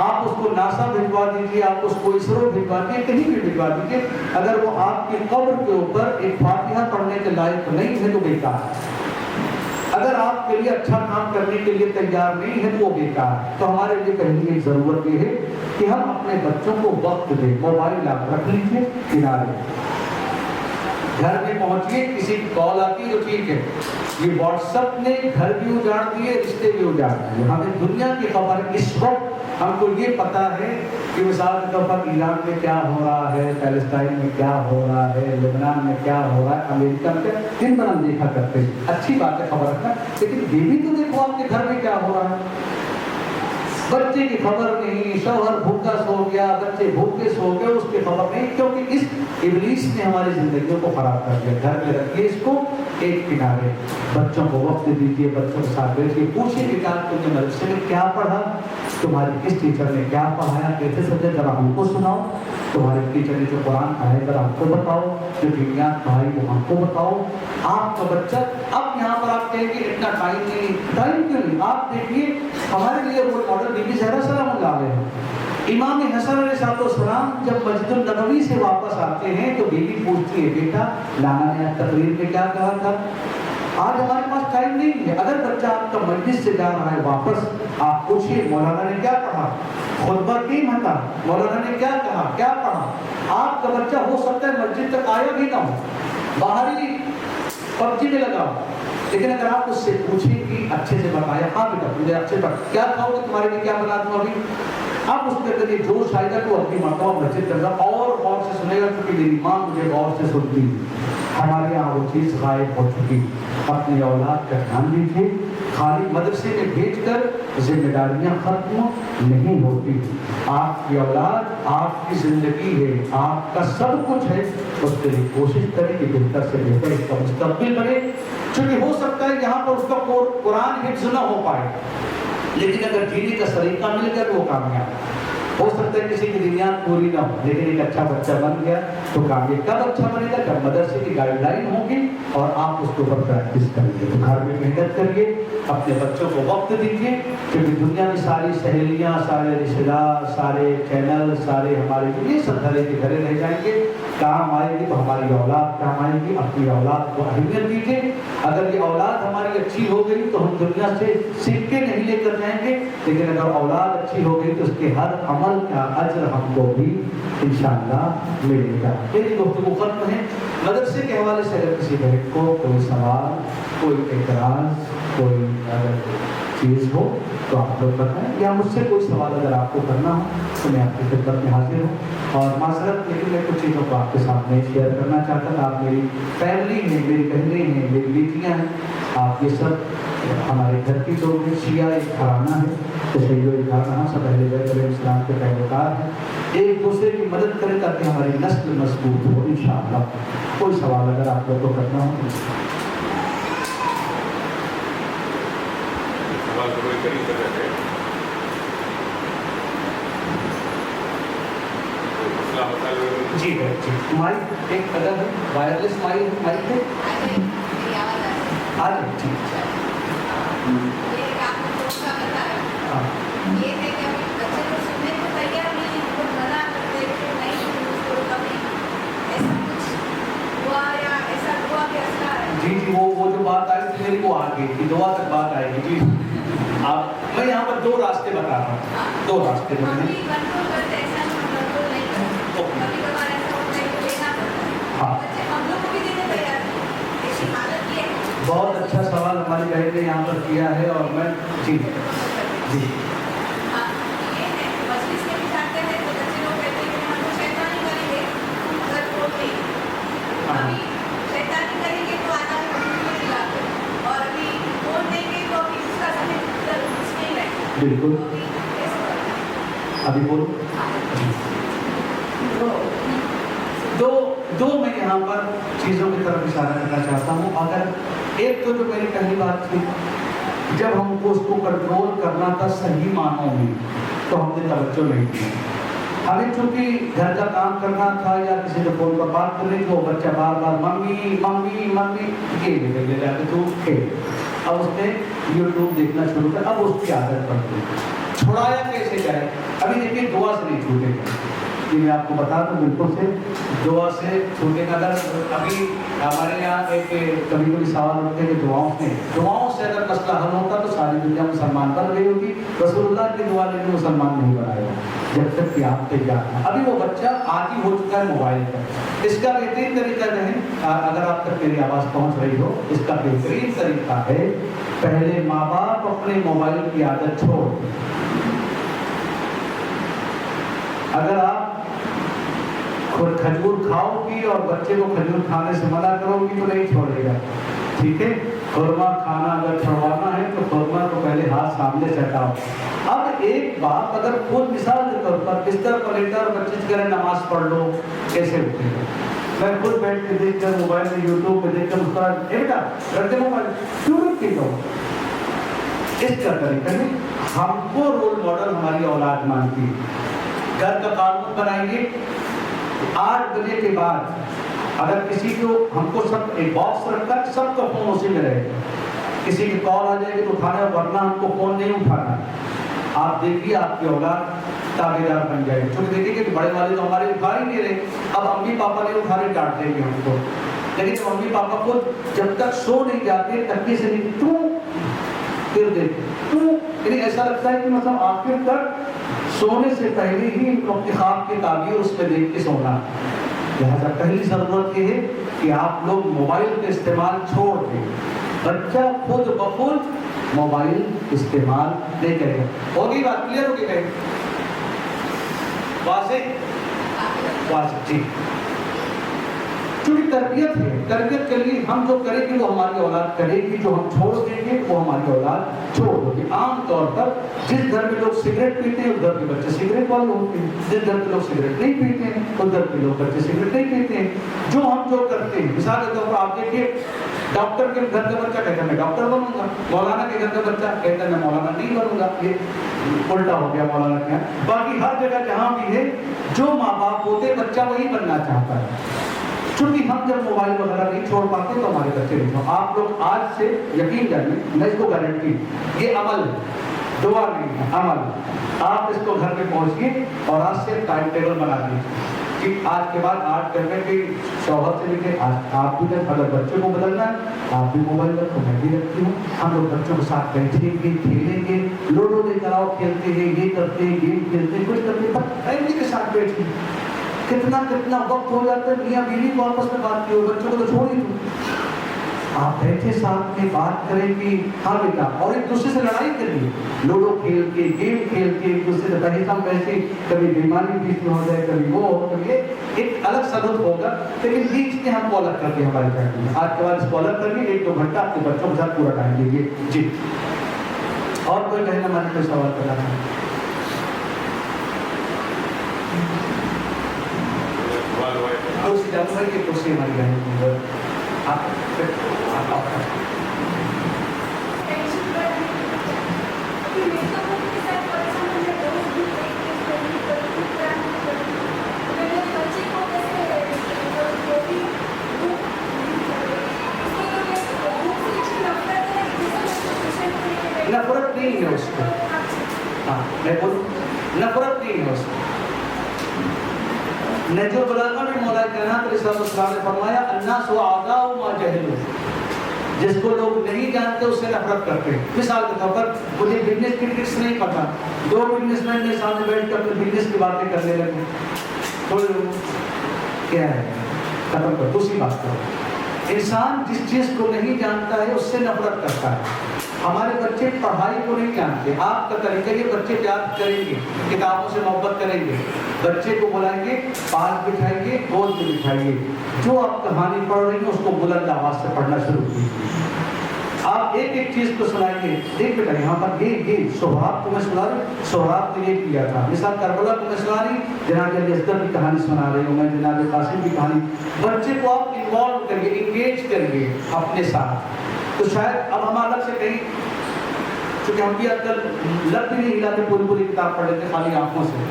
آپ اس کو ناسا بھجوا دیجیے، آپ اس کو اسرو بھجوا دیجیے، کہیں بھی بھجوا دیجیے، اگر وہ آپ کی قبر کے اوپر ایک فاتحہ پڑھنے کے لائق نہیں ہے تو بیکار ہے۔ اگر آپ کے لیے اچھا کام کرنے کے لیے تیار نہیں ہے تو وہ بیکار ہے۔ تو ہمارے لیے پہلی ایک ضرورت یہ ہے کہ ہم اپنے بچوں کو وقت دیں۔ موبائل آپ رکھ لیجیے کنارے، گھر میں پہنچیے، کسی کی کال آتی ہے تو ٹھیک ہے، یہ واٹس ایپ نے گھر بھی اجاڑ دیے، رشتے بھی اجاڑ دیے۔ ہمیں دنیا کی خبر اس وقت ہم کو یہ پتا ہے کہ مثال کے طور پر ایران میں کیا ہو رہا ہے، فلسطین میں کیا ہو رہا ہے، لبنان میں کیا ہو رہا ہے، امریکہ میں کیا، دن بھر ہم دیکھا کرتے ہیں۔ اچھی بات ہے خبر رکھنا، لیکن یہ بھی تو دیکھو آپ کے گھر میں کیا ہو رہا ہے۔ بچے کی خبر نہیں، شوہر بھوکا سو گیا، بچے بھوکے سو گئے، اس کی خبر نہیں، کیونکہ اس ابلیس نے ہماری زندگیوں کو خراب کر دیا۔ گھر میں رکھیے اس کو ایک کنارے، بچوں کو وقت دیجیے، بچوں کے ساتھ بیٹھیے، پوچھیے کہ تم نے مدرسے میں کیا پڑھا، تمہاری کس ٹیچر نے کیا پڑھایا، کیسے سمجھے، ذرا ہم کو سناؤ، تمہارے ٹیچر نے جو قرآن پڑھایا ذرا ہم کو بتاؤ، جو کیمیات پڑھائی وہ ہم کو بتاؤ۔ آپ کا بچہ اب یہاں پر آپ کہیں گے اتنا ٹائم نہیں، ٹائم کیوں نہیں؟ آپ دیکھیے ہمارے لیے رول ماڈل بی بی زہرا سلام اللہ علیہ، امام حسن علیہ السلام جب مسجد النبوی سے واپس آتے ہیں تو بی بی پوچھتی ہے بیٹا لانا نے تقریر میں کیا کہا تھا؟ آج ہمارے پاس ٹائم نہیں ہے۔ اگر بچہ آپ کا مسجد سے جا رہا ہے واپس، آپ پوچھیے مولانا نے کیا کہا، خطبہ کیم تھا، مولانا نے کیا کہا، کیا پڑھا۔ آپ کا بچہ ہو سکتا ہے مسجد تک آیا بھی نہ ہو، باہر ہی پب جی میں لگا ہو، لیکن اگر آپ اس سے پوچھیں کہ اچھے سے بتایا، ہاں بیٹا مجھے اچھے سے کیا کھاؤ گے، تمہارے لیے کیا بنا دوں ابھی، آپ اس کے اندر یہ جوش آئے گا تو اپنی مرتبہ مسجد کرنا اور غور سے سنے گا، کیونکہ میری ماں مجھے غور سے سنتی۔ ہمارے یہاں وہ چیز غائب ہو چکی۔ اپنی اولاد کا دھیان دیجیے، خالی مدرسے میں بھیج کر ذمہ داریاں ختم نہیں ہوتی۔ آپ کی اولاد آپ کی زندگی ہے، آپ کا سب کچھ ہے، اس کے لیے کوشش کریں کہ بہتر سے بہتر اس کا مستقبل بنے۔ چونکہ ہو سکتا ہے یہاں پر اس کا قرآن حفظ نہ ہو پائے، لیکن اگر جینے کا طریقہ مل گیا تو وہ کامیاب۔ ہو سکتا ہے کسی کی بنیاد پوری نہ ہو، لیکن ایک اچھا بچہ بن گیا تو کامیاب۔ کب اچھا بنے گا؟ جب مدرسے کی گائیڈ لائن ہوگی اور آپ اس کے اوپر پریکٹس کریں گے۔ تو گھر میں محنت کریے، اپنے بچوں کو وقت دیجیے، کیونکہ دنیا میں ساری سہیلیاں، سارے رشتے دار، سارے چینل، سارے ہمارے یہ سب گھرے کے گھرے رہ جائیں گے۔ کام آئے گی تو ہماری اولاد کام آئے گی۔ اپنی اولاد کو اہمیت دیجیے۔ اگر یہ اولاد ہماری اچھی ہو گئی تو ہم دنیا سے سکے نہیں لے کر جائیں گے، لیکن اگر اولاد اچھی ہو گئی تو اس کے ہر عمل کا اجر ہم کو بھی انشاءاللہ ملے گا۔ میری گفتگو ختم ہے۔ مدرسے کے حوالے سے اگر کسی بہن کو کوئی سوال، کوئی اعتراض، کوئی اگر چیز ہو تو آپ لوگ بتائیں، یا مجھ سے کوئی سوال اگر آپ کو کرنا ہو تو میں آپ کی خدمت میں حاضر ہوں۔ اور معذرت لیکن میں کچھ چیزوں کو آپ کے سامنے شیئر کرنا چاہتا تھا۔ آپ میری فیملی ہیں، میری بہنیں ہیں، میری بیٹیاں ہیں، آپ یہ سب ہمارے گھر کی لوگ ہیں۔ شیعہ ایک گھرانہ ہے، تشیع ایک گھرانہ، سب اہل بیت علیہ السلام کے پیروکار ہیں۔ ایک دوسرے کی مدد کریں تاکہ ہماری نسل مضبوط ہو انشاءاللہ۔ کوئی سوال اگر آپ لوگ کو کرنا ہو جی ہے جی۔ مائک ایک اگر ہے وائرلیس مائک ہے آ جائے ٹھیک ہے۔ جی جی وہ جو بات آئی تھی میری وہ آ گئی تھی، دعا تک بات آئے گی۔ جی آپ میں یہاں پر دو راستے بتا رہا ہوں، دو راستے ہاں۔ بہت اچھا سوال ہماری بہن نے یہاں پر کیا ہے، اور میں جی جی بالکل ابھی بولو۔ دو میں یہاں پر چیزوں کی طرف اشارہ کرنا چاہتا ہوں۔ اگر ایک تو جو میری پہلی بات تھی، جب ہم کو اس کو کنٹرول کرنا تھا صحیح معنوں میں تو ہم نے توجہ نہیں کی۔ ہمیں چونکہ گھر کا کام کرنا تھا یا کسی کو فون پر بات کرنی تو بچہ بار بار ممی ممی ممی کھیل لے جاتے تو کھیل۔ اب اس نے یوٹیوب دیکھنا شروع کر، اب اس کی عادت پڑ گئی۔ چھڑایا کیسے جائے؟ ابھی دیکھیے دعا سے نہیں چھوٹے گا، یہ میں آپ کو بتا دوں بالکل سے دعا سے چھوٹے کا. اگر ابھی ہمارے یہاں ایک کبھی کبھی سوال ہوتے ہیں کہ دعاؤں سے اگر مسئلہ حل ہوتا تو ساری دنیا مسلمان بن گئی ہوتی. رسول اللہ کی دعا لینے مسلمان نہیں بنائے گا جب تک کہ آپ تیار ہیں. ابھی وہ بچہ عادی ہو چکا ہے موبائل پر. اس کا بہترین طریقہ کہیں اگر آپ تک میری آواز پہنچ رہی ہو، اس کا بہترین طریقہ ہے پہلے ماں باپ اپنے موبائل کی عادت چھوڑ دیں. اگر آپ کھجور کھاؤ گی اور بچے کو کھجور کھانے سے منع کرو گی تو نہیں چھوڑے گا. ٹھیک ہے، خورما کھانا اگر چھڑوانا ہے تو خورما کو پہلے ہاتھ سامنے سے ہٹاؤ. اب ایک باپ اگر خود مثال کے طور پر بستر پر لیٹا اور بچے سے کہہ رہے نماز پڑھ لو، کیسے اٹھے گا؟ میں خود بیٹھ کے دیکھ کر موبائل میں یوٹیوب پہ دیکھ کر اس طرح بیٹا رکھ دے موبائل، کیوں رکھتے ہو؟ اس کا طریقہ نہیں. ہم کو رول ماڈل ہماری اولاد مانتی ہے. گھر کا قانون بنائیں گے 8 بجے کے بعد اگر کسی کو ہم کو سب ایک باکس رکھ کر سب کا فون اسی میں رہے گا. کسی کی کال آ جائے گی تو اٹھانا ہے، ورنہ ہم کو فون نہیں اٹھانا. آپ دیکھیے آپ کی اولاد تابع دار بن جائے. چونکہ دیکھیے کہ بڑے والے تو ہمارے اٹھا ہی نہیں رہے، اب امی پاپا نہیں اٹھا رہے، ڈانٹ دیں گے ہم کو. لیکن جب امی پاپا خود جب تک سو نہیں جاتے تکیے سے نہیں کیوں پھر دیکھتے کیوں، یعنی ایسا لگتا ہے کہ مطلب آخر تک سونے سے پہلے ہی ان کو اپنے خواب کی تعبیر اس پہ دیکھ کے سونا. لہذا پہلی ضرورت یہ ہے کہ آپ لوگ موبائل کا استعمال چھوڑ دیں. بچہ خود بخود موبائل استعمال نہیں کرے گا. ہوگی بات کلیئر ہوگی؟ کہیں واضح ٹھیک. چونکہ تربیت ہے، تربیت کے لیے ہم جو کریں گے وہ ہماری اولاد کرے گی، جو ہم چھوڑ دیں گے وہ ہماری اولاد چھوڑ دے گی. عام طور پر جس گھر میں لوگ سگریٹ پیتے ہیں اس گھر کے بچے سگریٹ والے ہوتے ہیں، جس گھر کے لوگ سگریٹ نہیں پیتے ہیں اس گھر کے لوگ بچے سگریٹ نہیں پیتے ہیں. جو ہم جو کرتے ہیں، مثال کے طور پر آپ دیکھیے ڈاکٹر کے گھر کا بچہ کہتا ہے میں ڈاکٹر بنوں گا، مولانا کے گھر کا بچہ کہتا ہے میں مولانا نہیں بنوں گا. یہ الٹا ہو گیا مولانا کیا. باقی ہر جگہ جہاں بھی ہے جو ماں باپ ہوتے بچہ وہی بننا چاہتا ہے. چونکہ ہم جب موبائل وغیرہ نہیں چھوڑ پاتے تو ہمارے بچے نہیں چھوڑ. آپ لوگ آج سے یقین جانیں، میں اس کو گارنٹی، یہ عمل ہے، دعا نہیں ہے، عمل. آپ اس کو گھر میں پہنچیے اور آج سے ٹائم ٹیبل بنا دیجیے کہ آج کے بعد 8 گھنٹے کی شوہر سے لے کے آج آپ بھی اگر بچوں کو بدلنا ہے آپ بھی موبائل رکھو، میں بھی رکھتی ہوں. ہم لوگ بچوں کے ساتھ بیٹھیں گے، کھیلیں گے، لوڈو لے کر آؤ کھیلتے ہیں، یہ کرتے ہیں، گیم کھیلتے ہیں، کچھ کرتے ہیں، فیملی کے ساتھ بیٹھیں. کتنا وقت ہو جاتا ہے میاں بیوی کو آپس میں بات کی ہو، بچوں کو تو چھوڑ ہی دوں. آپ بیٹھے ساتھ میں بات کریں کہ ہاں بیٹا، اور ایک دوسرے سے لڑائی کریے، لوڈو کھیل کے، گیم کھیل کے، ایک دوسرے سے بحث ہم بیٹھے، کبھی بیماری بیچ میں ہو جائے، کبھی وہ ہو، کبھی ایک الگ سبق ہوگا. لیکن بیچ میں ہم کو الگ کر کے ہماری فیملی میں آج کے بعد اس کو الگ کر کے 1-2 گھنٹہ اپنے بچوں کے ساتھ پورا ٹائم دیجیے. جی اور کوئی کہنا ہمارے کوئی سوال کرنا ہے؟ کرسی جانو بھائی یہ کرسی ہماری بہن نفرت نہیں ہے اس کو. ہاں میں بولوں نفرت نہیں ہے اس کو. نجو البلاغہ میں مولا کائنات علیہ السلام نے فرمایا الناس اعداء ما جہلوا، جس کو لوگ نہیں جانتے اس سے نفرت کرتے ہیں. مثال کے طور پر مجھے بزنس کی ٹرکس نہیں پتا، 2 بزنس مین میرے سامنے بیٹھ کر اپنے بزنس کی باتیں کرنے لگے، تو کیا ہے ختم کر دوسری بات کرو. انسان جس چیز کو نہیں جانتا ہے اس سے نفرت کرتا ہے. ہمارے بچے پڑھائی کو نہیں جانتے، آپ کا طریقہ یہ بچے پیار کریں گے، کتابوں سے محبت کریں گے، بچے کو بلائیں گے، پاس بٹھائیں گے، گود میں بٹھائیں گے، جو آپ کہانی پڑھ رہی ہیں اس کو بلند آواز سے پڑھنا شروع کیجیے. آپ ایک ایک چیز کو سنائیں گے، دیکھ بیٹا یہاں پر یہ سہراب کو میں سنا رہی ہوں، سہراب نے یہ کیا تھا. مثال کربلا کو میں سنا رہی، جناب علی اصغر کی کہانی سنا رہی ہوں میں، جناب قاسم کی کہانی. بچے کو آپ انوالو کریے، انگیج کریے اپنے ساتھ. تو شاید اب ہم الگ سے کہیں، چونکہ ہم بھی آج کل لب بھی نہیں ہلاتے، پوری کتاب پڑھ لیتے خالی آنکھوں سے.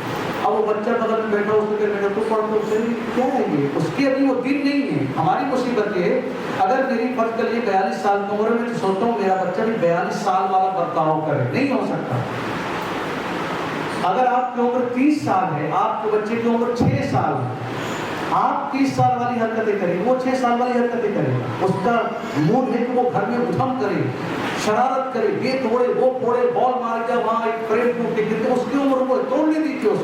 اب وہ بچہ بغل میں بیٹھا اس کو بیٹا تو پڑھ تو کیا ہے یہ، اس کی ابھی وہ دن نہیں ہے. ہماری مصیبت یہ ہے اگر میری فرض کر لیے 42 سال کی عمر میں تو سوچتا ہوں میرا بچہ بھی 42 سال والا برتاؤ کرے، نہیں ہو سکتا. اگر آپ کی عمر 30 سال ہے، آپ کے بچے کی عمر 6 سال ہے، آپ 30 سال والی حرکتیں کریں، وہ 6 سال والی حرکتیں کریں، اس کا موڈ ہے کہ وہ گھر میں ادھم کرے، شرارت کرے، یہ توڑے وہ پھوڑے، بال مار کے وہاں ایک فریم ٹوٹ کے گرتے، اس کی عمر کو توڑنے دیجیے،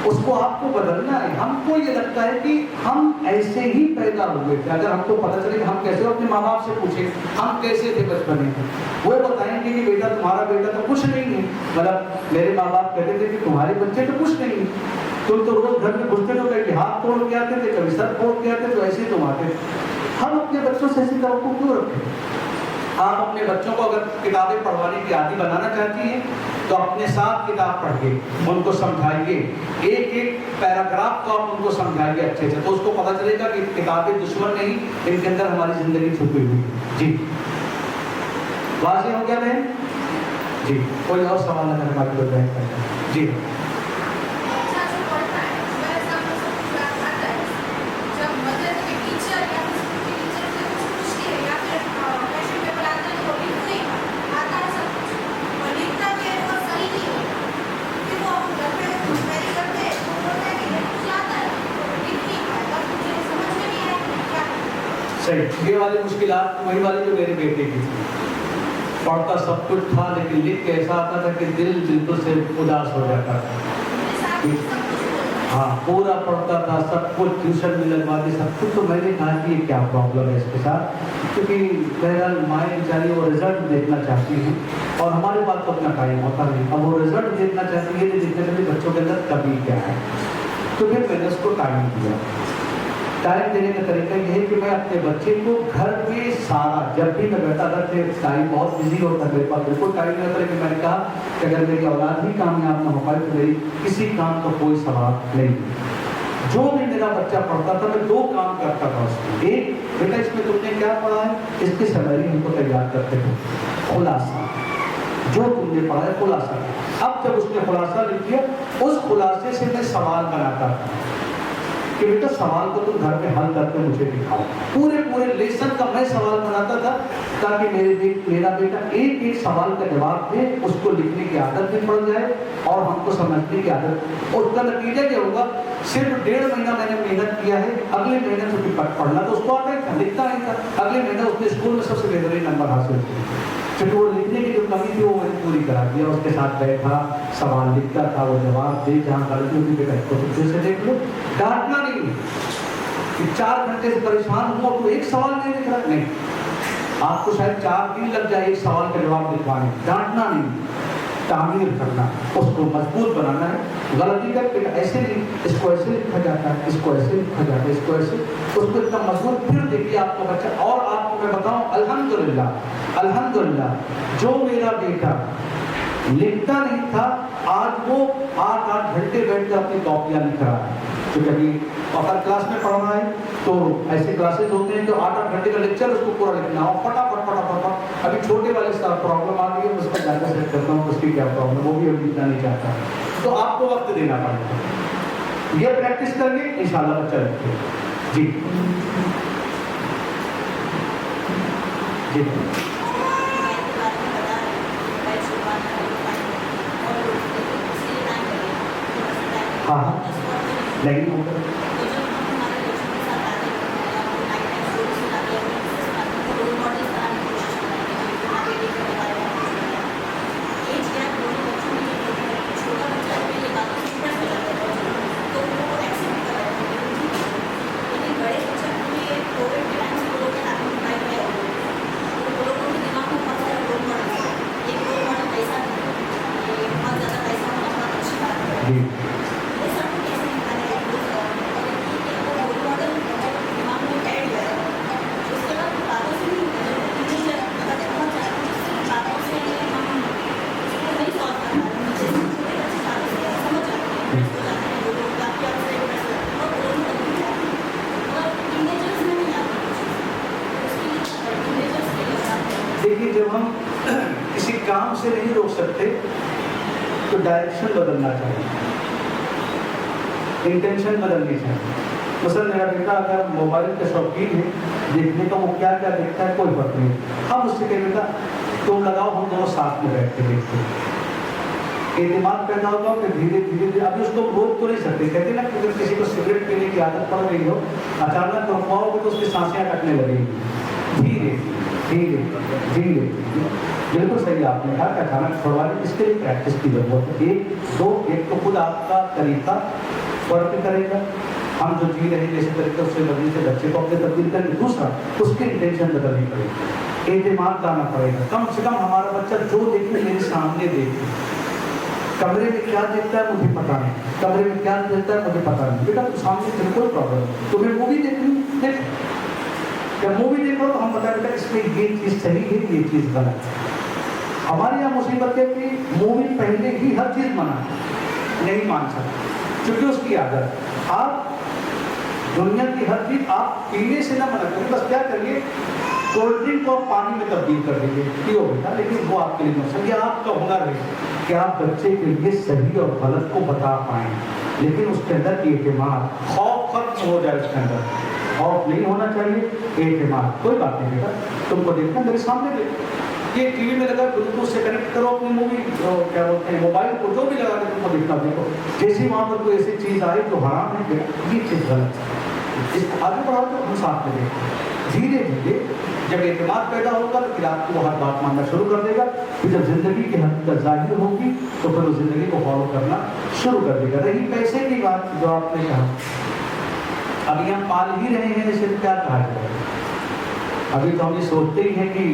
اس کو آپ کو بدلنا ہے۔ ہم کو یہ لگتا ہے کہ ہم ایسے ہی پیدا ہوئے تھے، اگر ہم کو پتہ چلے کہ ہم کیسے، اپنے ماں باپ سے پوچھیں ہم کیسے تھے بچپن میں، وہ بتائیں گے کہ بیٹا تمہارا بیٹا تو کچھ نہیں ہے، مطلب میرے ماں باپ کہتے تھے کہ تمہارے بچے تو کچھ نہیں ہے، تم تو روز گھر میں گھستے تو کبھی ہاتھ توڑ کے آتے تھے، کبھی سر توڑ کے آتے، تو ایسے ہی تم آتے۔ ہم اپنے بچوں سے ایسی توقع کیوں رکھیں؟ آپ اپنے بچوں کو اگر کتابیں پڑھوانے کی عادی بنانا چاہتی ہیں تو اپنے ساتھ کتاب پڑھ کے ان کو سمجھائیے، ایک ایک پیراگراف کو آپ ان کو سمجھائیے اچھے سے، تو اس کو پتہ چلے گا کہ کتابیں دشمن نہیں، ان کے اندر ہماری زندگی چھپی ہوئی ہے۔ جی واضح ہو گیا بہن؟ جی کوئی اور سوال اگر ہماری کوئی بہن کرتا ہے؟ جی صحیح، یہ والی مشکلات وہی والی جو میرے بیٹے کی تھی، پڑھتا سب کچھ تھا لیکن لکھ کے ایسا آتا تھا کہ دل بالکل سے اداس ہو جاتا تھا۔ ہاں پورا پڑھتا تھا، سب کچھ ٹیوشن بھی لگوا دی، سب کچھ، تو میں نے کہا کہ یہ کیا پرابلم ہے اس کے ساتھ، کیونکہ بہرحال مائیں بیچاری وہ رزلٹ دیکھنا چاہتی ہیں اور ہمارے پاس تو اپنا ٹائم ہوتا نہیں، اب وہ رزلٹ دیکھنا چاہتی ہے، دیکھنا چاہتی ہے بچوں کے اندر کمی کیا ہے، تو پھر میں نے اس کو ٹائم دیا۔ ٹائم دینے کا طریقہ یہ ہے کہ میں اپنے بچے کو گھر میں سارا، جب بھی میں بیٹھا تھا کہ ٹائم بہت بزی ہوتا ہے، میرے پاس بالکل ٹائم نہیں ہوتا، لیکن میں نے کہا کہ اگر میری اولاد ہی کامیاب نہ ہو پائے تو میری کسی کام کا کوئی ثواب نہیں۔ جو بھی میرا بچہ پڑھتا تھا میں 2 کام کرتا تھا اس میں، ایک بیٹا اس میں تم نے کیا پڑھا ہے، اس کی سمری ہم کو تیار کرتے تھے، خلاصہ جو تم نے پڑھا ہے خلاصہ۔ اب جب اس نے خلاصہ لکھ دیا، اس خلاصے سے میں سوال بناتا تھا کہ بیٹا سوال کو تم گھر میں حل کر کے مجھے دکھاؤ، پورے لیسن کا میں سوال بناتا تھا تاکہ میرا بیٹا ایک ایک سوال کا جواب دے، اس کو لکھنے کی عادت بھی پڑ جائے اور ہم کو سمجھنے کی عادت، اور اس کا نتیجہ کیا ہوگا، صرف 1.5 مہینہ میں نے محنت کیا ہے، اگلے مہینے سے پڑھنا تو اس کو آتا ہے، لکھتا نہیں تھا، اگلے مہینے اس نے اسکول میں سب سے بہترین نمبر حاصل کیا، کیونکہ وہ لکھنے کی جو کمی تھی وہ میں نے پوری کرا دیا، اس کے ساتھ بیٹھا، سوال لکھتا تھا، وہ جواب دے، جہاں غلطی ہوتی بیٹا اس کو پھر سے دیکھ لو، ڈانٹنا نہیں کہ 4 گھنٹے سے پریشان ہوا تو ایک سوال نہیں لکھ رہا، نہیں، آپ کو شاید 4 دن لگ جائے ایک سوال کا جواب لکھوانے، ڈانٹنا نہیں، تعمیر کرنا، اس کو مضبوط بنانا ہے، غلطی کر کے ایسے نہیں، اس کو ایسے لکھا جاتا ہے، اس کو ایسے لکھا جاتا ہے، اس کو ایسے، اس کو اتنا مضبوط، پھر دیکھیے آپ کا بچہ، اور آپ کو میں بتاؤں الحمدللہ جو میرا بیٹا لکھتا نہیں تھا، آج وہ 8 گھنٹے بیٹھ کر اپنی کاپیاں لکھ رہا ہے، کیونکہ ابھی اگر کلاس میں پڑھنا ہے تو ایسے کلاسز ہوتے ہیں جو 8 گھنٹے کا لیکچر اس کو پورا لکھنا ہو، فٹافٹ، ابھی چھوٹے والے سے پرابلم آ گئی ہے، اس کا جا کے سیٹ کرتا ہوں اس کی کیا پرابلم، وہ بھی ابھی لکھنا نہیں چاہتا، تو آپ کو وقت دینا پڑے گا، یہ پریکٹس کر کے انشاءاللہ بچہ لکھے۔ جی جی ہاں ہاں لیکن دیکھیے جب ہم کسی کام سے نہیں روک سکتے تو ڈائریکشن بدلنا چاہیے، انٹینشن بدلنی چاہیے۔ مثلا میرا بیٹا اگر موبائل کا شوقین ہے، دیکھنے کا وہ کیا کیا دیکھتا ہے کوئی فرق نہیں، ہم اس سے کہیں بیٹا تم لگاؤ، ہم دونوں ساتھ میں بیٹھ کے دیکھتے ہیں، اعتماد پیدا ہوگا کہ دھیرے دھیرے ابھی اس کو روک تو نہیں سکتے. کہتے ہیں نا کہ اگر کسی کو سگریٹ پینے کی عادت پڑ رہی ہو, اچانک رکواؤ گے تو اس کی سانسیں اٹکنے لگیں گی. دھیرے دھیرے دھیرے, بالکل صحیح آپ نے کہا کہ اچانک چھوڑوانے اس کے لیے پریکٹس کی ضرورت ہے. ایک تو خود آپ کا طریقہ فرق کرے گا, ہم جو جی رہے ہیں اسی طریقے سے بدلی سے بچے کو اپنے تبدیل کریں. دوسرا اس کی انٹینشن بدلنی پڑے گی, اعتماد لانا پڑے گا. کم سے کم ہمارا بچہ جو دیکھے میرے سامنے دیکھے. کمرے میں کیا دیکھتا ہے مجھے پتا نہیں, کمرے میں کیا دیکھتا ہے مجھے پتا نہیں. بیٹا تو سامنے تیرے کوئی پرابلم, تمہیں مووی دیکھنی دیکھ, جب مووی دیکھو تو ہم بتائیں بیٹا اس میں یہ چیز صحیح ہے یہ چیز غلط ہے. ہمارے یہاں مصیبت ہے کہ مووی پہلے ہی ہر چیز منع نہیں مان سکتا کیونکہ اس کی عادت. آپ دنیا کی ہر چیز آپ پینے سے نہ منع کریں, بس کیا کریے کولڈ ڈرنک کو آپ پانی میں تبدیل کر دیجیے, پیو بیٹا, لیکن وہ آپ کے لیے نقصان. یہ آپ کا ہنر ہے کہ آپ بچے کے لیے صحیح اور غلط کو بتا پائیں, لیکن اس کے اندر اعتماد, خوف ختم ہو جائے. اس کے اندر خوف نہیں ہونا چاہیے, اعتماد. کوئی بات نہیں بیٹا, تم کو دیکھنا میرے سامنے دیکھ, یہ ٹی وی میں لگا بلوٹوتھ سے کنیکٹ کرو اپنی مووی, کیا بولتے ہیں موبائل کو, جو بھی لگا کے تم کو دیکھنا دیکھو. جیسے وہاں پر کوئی ایسی چیز آئے جو حرام ہے یہ چیز غلط ہے, اس کو آگے بڑھاؤ تو ہم ساتھ میں دیکھیں. دھیرے دھیرے جب اعتماد پیدا ہوگا تو پھر آپ کو وہ ہر بات ماننا شروع کر دے گا. پھر جب زندگی کی حقیقت ظاہر ہوگی تو پھر اس زندگی کو فالو کرنا شروع کر دے گا. رہی پیسے کی بات جو آپ نے کہا, ابھی ہم پال ہی رہے ہیں, اسے کیا کہا جائے. ابھی تو ہم یہ سوچتے ہی ہیں کہ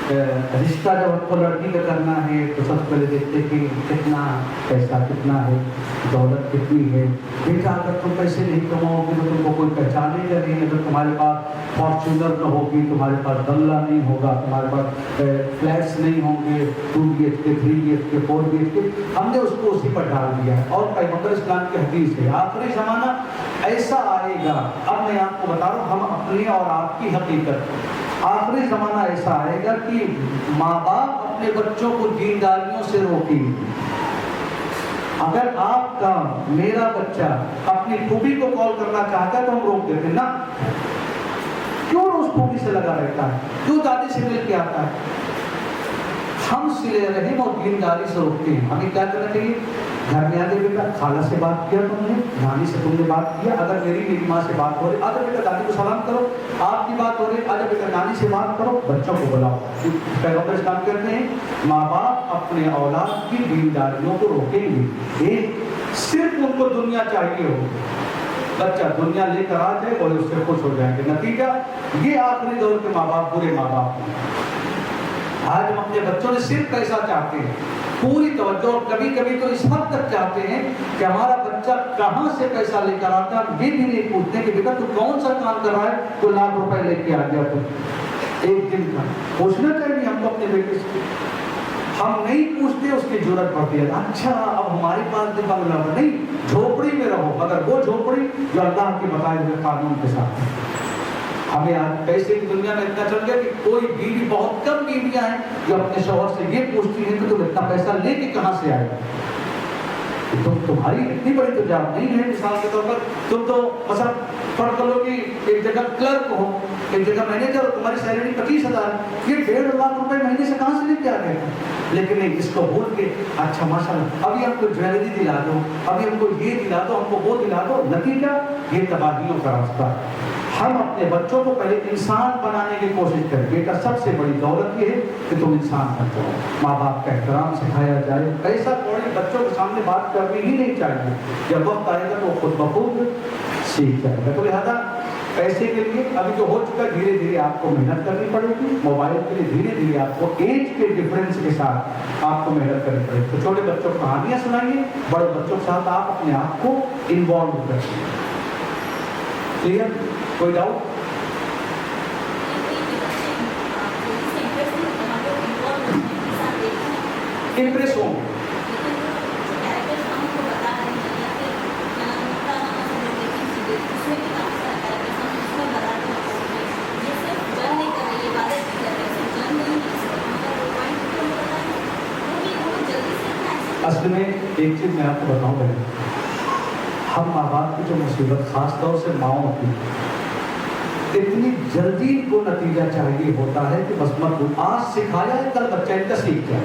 رشتہ جب ہم کو لڑکی کا کرنا ہے تو سب سے پہلے دیکھتے کہ کتنا پیسہ کتنا ہے, دولت کتنی ہے. بیٹا اگر تم پیسے نہیں کماؤ گے تو تم کو کوئی پہچانے گا نہیں. اگر تمہارے پاس فارچونر نہ ہوگی, تمہارے پاس بنگلہ نہیں ہوگا, تمہارے پاس فلیٹس نہیں ہوں گے 2 BHK 3 BHK 4 BHK, ہم نے اس کو اسی پر ڈال دیا. اور پیغمبر اسلام کی حدیث ہے آخری زمانہ ایسا آئے گا, اب میں آپ کو بتا رہا ہوں ہم اپنی اور آپ کی حقیقت, آخری زمانہ ایسا آئے گا کہ ماں باپ اپنے بچوں کو دینداریوں سے روکیں گے. اگر آپ کا میرا بچہ اپنی پھوپھی کو کال کرنا چاہتا ہے تو ہم روک دیتے نا, کیوں اس پھوپھی سے لگا رہتا ہے, کیوں دادی سے مل کے آتا ہے. ہم صلہ رحم اور دینداری سے روکتے ہیں. ہمیں کیا کرنا چاہیے, گھر میں آگے بیٹا خالہ سے بات کیا تم نے, نانی سے تم نے بات کیا, اگر میری ماں سے بات ہو رہی آجا بیٹا دادی کو سلام کرو, آپ کی بات ہو رہی آجا بیٹا نانی سے بات کرو, بچوں کو بلاؤ. پیغمبر اسلام کہتے ہیں ماں باپ اپنے اولاد کی دینداریوں کو روکیں گے. صرف ان کو دنیا چاہیے ہو, بچہ دنیا لے کر آ جائے اور اس سے خوش ہو جائیں گے. نتیجہ یہ آخری دور کے ماں باپ برے ماں باپ ہیں. آج ہم اپنے بچوں سے صرف پیسہ چاہتے ہیں, پوری توجہ, اور کبھی کبھی تو اس حد تک چاہتے ہیں کہ ہمارا بچہ کہاں سے پیسہ لے کر آتا ہے. یہ بھی نہیں پوچھتے کہ بیٹا تو کون سا کام کر رہا ہے, تو لاکھ روپے لے کے آ گیا تو ایک دن کا. پوچھنا چاہیے ہم کو اپنے بیٹے سے, ہم نہیں پوچھتے, اس کی ضرورت پڑتی ہے. اچھا اب ہمارے پاس بھی بنگلہ نہیں, جھوپڑی میں رہو, مگر وہ جھوپڑی جو اللہ کے بتائے ہوئے قانون کے ساتھ. ہمیں آج پیسے کی دنیا میں اتنا چل گیا کہ کوئی بیوی, بہت کم بیویاں ہیں جو اپنے شوہر سے یہ پوچھتی ہیں کہ تم اتنا پیسہ لے کے کہاں سے آئے گا. تمہاری اتنی بڑی تو جاب نہیں ہے. مثال کے طور پر تم تو مثلا فرض کرو کہ ایک جگہ کلرک ہو, ایک جگہ مینیجر ہو, تمہاری سیلری 25,000, یہ 1.5 لاکھ روپے مہینے سے کہاں سے لے کے آ گئے. لیکن نہیں, اس کو بول کے اچھا ماشاء اللہ ابھی ہم کو جویلری دلا دو, ابھی ہم کو یہ دلا دو, ہم کو وہ دلا دو. نتیجہ یہ تباہیوں کا راستہ. ہم اپنے بچوں کو پہلے انسان بنانے کی کوشش کریں. بیٹا سب سے بڑی دولت یہ ہے کہ تم انسان بن جاؤ. ماں باپ کا احترام سکھایا جائے. پیسہ کوڑی بچوں کے سامنے بات کرنی ہی نہیں چاہیے. جب وقت آئے گا تو وہ خود بخود سیکھ جائے گا. تو لہٰذا پیسے کے لیے ابھی جو ہو چکا, دھیرے دھیرے آپ کو محنت کرنی پڑے گی. موبائل کے لیے دھیرے دھیرے آپ کو ایج کے ڈفرینس کے ساتھ آپ کو محنت کرنی پڑے گی. تو چھوٹے بچوں کو کہانیاں سنائیے, بڑے بچوں کے ساتھ آپ اپنے آپ کو انوالو کریں. کلیئر, کوئی ڈاؤٹ؟ امپریس ہوں گے. اصل میں ایک چیز میں آپ کو بتاؤں گا, ہم ماں باپ کی جو مصیبت خاص طور سے ماؤں کی, اتنی جلدی کو نتیجہ چاہیے ہوتا ہے کہ بس مت آج سکھایا ہے کل بچہ ان کا سیکھ جائے.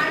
8